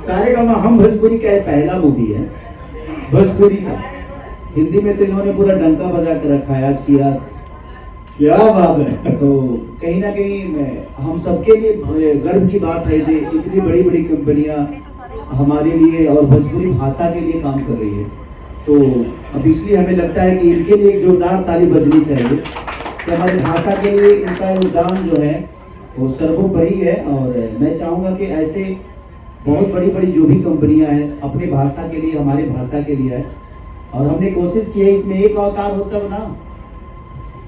सारेगामा हम भोजपुरी का पहला मूवी है भोजपुरी का। हिंदी में तो इन्होंने पूरा डंका बजा के रखा है आज की रात। क्या बात है। तो कहीं ना कहीं हम सबके लिए गर्व की बात है कि इतनी बड़ी बड़ी कंपनियां हमारे लिए और भोजपुरी भाषा के लिए काम कर रही है। तो अब इसलिए हमें लगता है कि इनके लिए एक जोरदार ताली बजनी चाहिए कि हमारी भाषा के लिए इनका योगदान जो है वो सर्वोपरि है। और मैं चाहूँगा कि ऐसे बहुत बड़ी बड़ी जो भी कंपनियां हैं अपनी भाषा के लिए, हमारी भाषा के लिए है। और हमने कोशिश की है इसमें एक अवतार होता है ना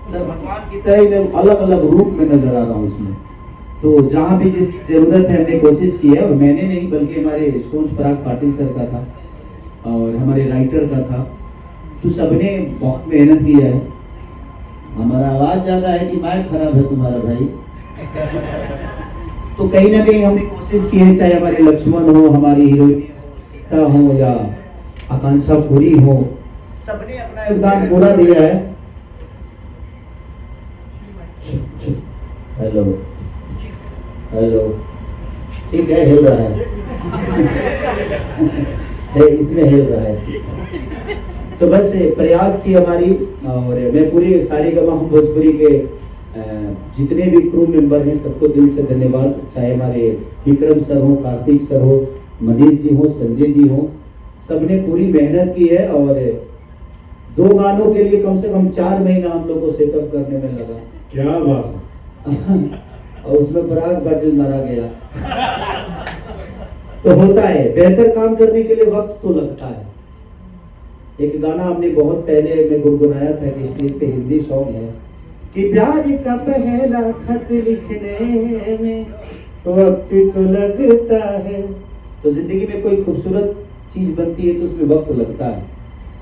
सर, भगवान की तरह ही मैं अलग अलग रूप में नजर आ रहा हूँ इसमें। तो जहाँ भी जिसकी जरूरत है हमने कोशिश की है, और मैंने नहीं बल्कि हमारे सोच पराग पाटिल सर का था और हमारे राइटर का था। तो सबने बहुत मेहनत किया है। हमारा आवाज ज्यादा है कि माइक खराब है तुम्हारा भाई? तो कहीं ना कहीं हमने कोशिश की है, चाहे हमारे लक्ष्मण हो, हमारी हीरोइन सीता हो या आकांक्षा पूरी हो, सबने अपना योगदान पूरा दिया है। हेलो हेलो, ठीक है, हिल रहा है इसमें हिल रहा है। तो बस प्रयास थी हमारी, और मैं पूरे सारेगामा हम भोजपुरी के जितने भी क्रू मेंबर हैं सबको दिल से धन्यवाद। चाहे हमारे विक्रम सर हो, कार्तिक सर हो, मनीष जी हो, संजय जी हो, सबने पूरी मेहनत की है। और 2 गानों के लिए कम से कम 4 महीना हम लोग को सेटअप करने में लगा। क्या बात है। और उसमें पराग पाटिल मारा गया। तो होता है, बेहतर काम करने के लिए वक्त तो लगता है। एक गाना हमने बहुत पहले में गुनगुनाया था कि स्टेज पे, हिंदी सॉन्ग है कि प्यार का पहला खत लिखने में वक्त तो लगता है। तो जिंदगी में कोई खूबसूरत चीज बनती है तो उसमें वक्त लगता है।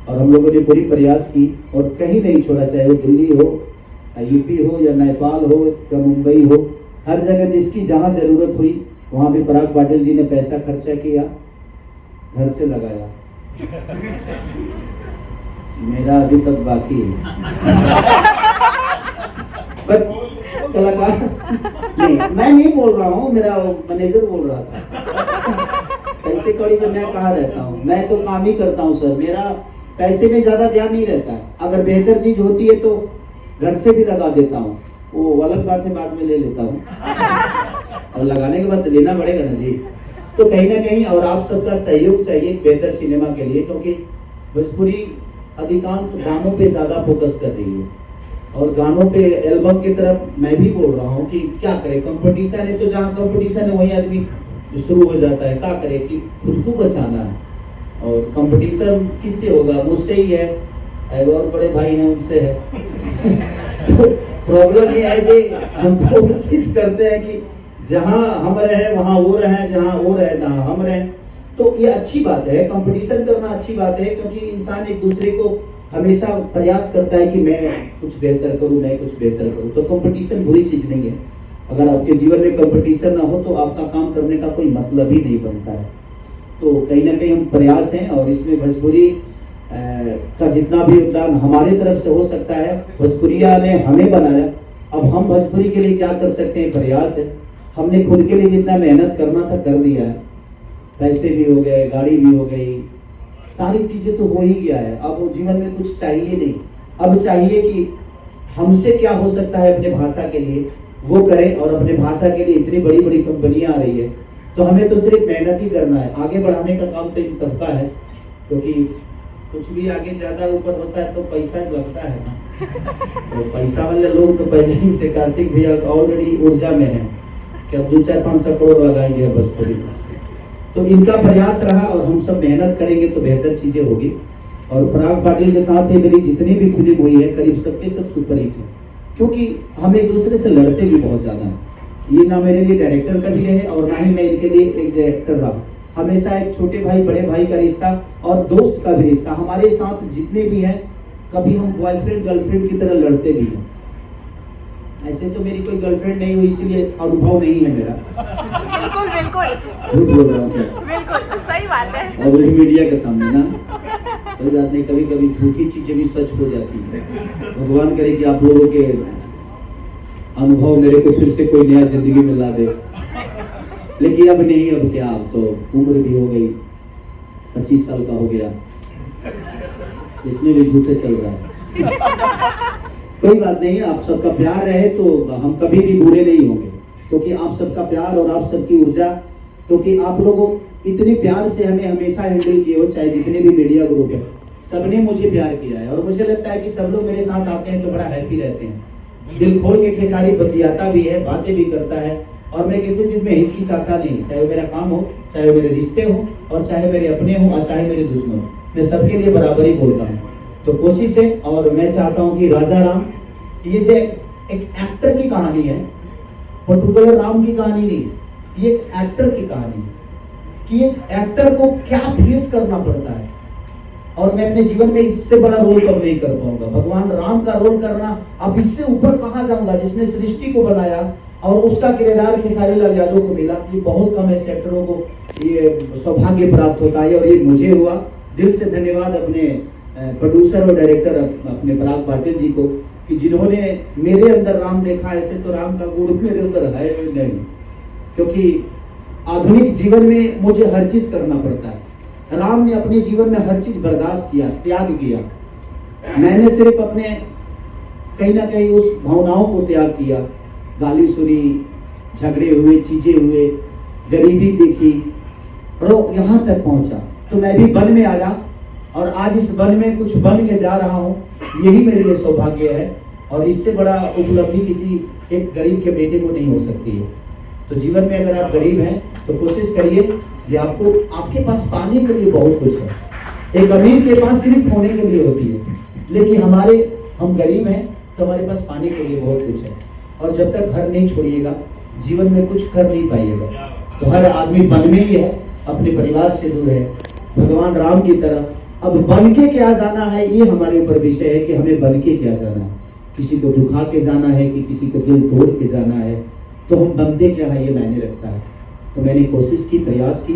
और हम लोगों ने पूरी प्रयास की और कहीं नहीं छोड़ा, चाहे वो दिल्ली हो, यूपी हो या नेपाल हो या मुंबई हो, हर जगह जिसकी जहां जरूरत हुई वहां भी पराग पाटिल जी ने पैसा खर्चा किया, घर से लगाया। मेरा अभी तक बाकी है। बट कलाकार नहीं, मैं नहीं बोल रहा हूँ, मेरा मैनेजर बोल रहा था। पैसे कौड़ी में मैं कहाँ रहता हूँ, मैं तो काम ही करता हूँ सर। मेरा पैसे में ज्यादा ध्यान नहीं रहता है। अगर बेहतर चीज होती है तो घर से भी लगा देता हूँ, वो अलग बात है, बाद में ले लेता हूँ। और लगाने के बाद लेना पड़ेगा ना जी। तो कहीं ना कहीं और आप सबका सहयोग चाहिए बेहतर सिनेमा के लिए, क्योंकि भोजपुरी अधिकांश गानों पे ज्यादा फोकस कर रही है। और गानों पे, एल्बम की तरफ मैं भी बोल रहा हूँ कि क्या करे, कंपटीशन है तो जहाँ कंपटीशन है वहीं आदमी शुरू हो जाता है। क्या करे कि खुद को बचाना है, और कंपटीशन किससे होगा? मुझसे ही है, और बड़े भाई हैं उनसे है। तो प्रॉब्लम ये है कि हम कोशिश करते हैं कि जहां हम रहे वहां वो रहे, जहां वो रहे तहां हम रहे। तो ये अच्छी बात है, कंपटीशन करना अच्छी बात है, क्योंकि इंसान एक दूसरे को हमेशा प्रयास करता है कि मैं कुछ बेहतर करूं, मैं कुछ बेहतर करूं। तो कंपटीशन बुरी चीज नहीं है। अगर आपके जीवन में कंपटीशन ना हो तो आपका काम करने का कोई मतलब ही नहीं बनता है। तो कहीं ना कहीं हम प्रयास हैं, और इसमें भोजपुरी का जितना भी योगदान हमारे तरफ से हो सकता है, भोजपुरिया ने हमें बनाया। अब हम भोजपुरी के लिए क्या कर सकते हैं, प्रयास है। हमने खुद के लिए जितना मेहनत करना था कर दिया है। पैसे भी हो गए, गाड़ी भी हो गई, सारी चीजें तो हो ही गया है। अब जीवन में कुछ चाहिए नहीं। अब चाहिए कि हमसे क्या हो सकता है अपने भाषा के लिए वो करें। और अपने भाषा के लिए इतनी बड़ी बड़ी कंपनियां आ रही है, तो हमें तो सिर्फ मेहनत ही करना है। आगे बढ़ाने का काम तो इन सबका है, क्योंकि कुछ भी आगे ज्यादा ऊपर होता है तो पैसा लगता है ना। तो पैसा वाले लोग तो पहले ही से, कार्तिक भैया ऑलरेडी ऊर्जा में है कि अब 200-500 करोड़ लगाएंगे भोजपुरी में। तो इनका प्रयास रहा, और हम सब मेहनत करेंगे तो बेहतर चीजें होगी। और पराग पाटिल के साथ ही मेरी जितनी भी फिल्म हुई है करीब सबके सब सुपर हिट है, क्योंकि हम एक दूसरे से लड़ते भी बहुत ज्यादा हैं। ये ना मेरे लिए डायरेक्टर का भी रहे और ना ही मैं इनके लिए एक डायरेक्टर रहा। हमेशा एक छोटे भाई बड़े भाई का रिश्ता और दोस्त का भी रिश्ता। हमारे साथ जितने भी हैं, कभी हम बॉयफ्रेंड गर्लफ्रेंड की तरह लड़ते भी हैं। ऐसे तो मेरी कोई गर्लफ्रेंड नहीं हुई, इसलिए अनुभव नहीं है मेरा। बिल्कुल बिल्कुल झूठ बोल रहा हूँ क्या? बिल्कुल सही बात है। और भी मीडिया के सामने ना, कोई बात नहीं, कभी कभी झूठी चीजें भी सच हो जाती है। भगवान करे कि आप लोगों के अनुभव मेरे को फिर से कोई नया जिंदगी में ला दे। लेकिन अब नहीं, अब क्या, अब तो उम्र भी हो गई, 25 साल का हो गया, इसमें भी झूठे चल रहा है। कोई बात नहीं, आप सबका प्यार रहे तो हम कभी भी बूढ़े नहीं होंगे, क्योंकि आप सबका प्यार और आप सबकी ऊर्जा, क्योंकि आप लोगों इतने प्यार से हमें हमेशा हैंडल किए हो, चाहे जितने भी मीडिया ग्रुप है, सबने मुझे प्यार किया है। और मुझे लगता है कि सब लोग मेरे साथ आते हैं तो बड़ा हैप्पी रहते हैं। दिल खोल के खेसारी बतियाता भी है, बातें भी करता है, और मैं किसी चीज में हिचकिचाता नहीं, चाहे वो मेरा काम हो, चाहे वो मेरे रिश्ते हो, और चाहे मेरे अपने हो, और चाहे मेरे दुश्मन हो, मैं सबके लिए बराबर ही बोलता हूँ। तो कोशिश है, और मैं चाहता हूँ कि राजा राम ये जो एक एक्टर की कहानी है, पर्टिकुलर राम की कहानी नहीं, ये एक एक्टर की कहानी है कि एक एक्टर को क्या फेस करना पड़ता है। और मैं अपने जीवन में इससे बड़ा रोल कब नहीं कर पाऊंगा, भगवान राम का रोल करना, अब इससे ऊपर कहां जाऊंगा, जिसने सृष्टि को बनाया और उसका किरदार खेसारी लाल यादव को मिला। ये बहुत कम ऐसे एक्टरों को ये सौभाग्य प्राप्त होता है, और ये मुझे हुआ। दिल से धन्यवाद अपने प्रोड्यूसर और डायरेक्टर अपने पराग पाटिल जी को, कि जिन्होंने मेरे अंदर राम देखा। ऐसे तो राम का गुण मेरे अंदर है नहीं, क्योंकि आधुनिक जीवन में मुझे हर चीज करना पड़ता है। राम ने अपने जीवन में हर चीज बर्दाश्त किया, त्याग किया। मैंने सिर्फ अपने कहीं ना कहीं उस भावनाओं को त्याग किया, गाली सुनी, झगड़े हुए, चीजें हुए, गरीबी देखी, और यहाँ तक पहुंचा। तो मैं भी वन में आया, और आज इस वन में कुछ बन के जा रहा हूँ, यही मेरे लिए सौभाग्य है। और इससे बड़ा उपलब्धि किसी एक गरीब के बेटे को नहीं हो सकती है। तो जीवन में अगर आप गरीब हैं तो कोशिश करिए कि आपको, आपके पास पाने के लिए बहुत कुछ है। एक अमीर के पास सिर्फ खोने के लिए होती है, लेकिन हम गरीब हैं तो हमारे पास पाने के लिए बहुत कुछ है। और जब तक घर नहीं छोड़िएगा, जीवन में कुछ कर नहीं पाइएगा। तो हर आदमी वन में ही है, अपने परिवार से दूर है, भगवान राम की तरह। अब बन के क्या जाना है, ये हमारे ऊपर विषय है कि हमें बन के क्या जाना है। किसी को दुखा के जाना है कि किसी को दिल तोड़ के जाना है, तो हम बनते क्या है ये मायने रखता है। तो मैंने कोशिश की, प्रयास की,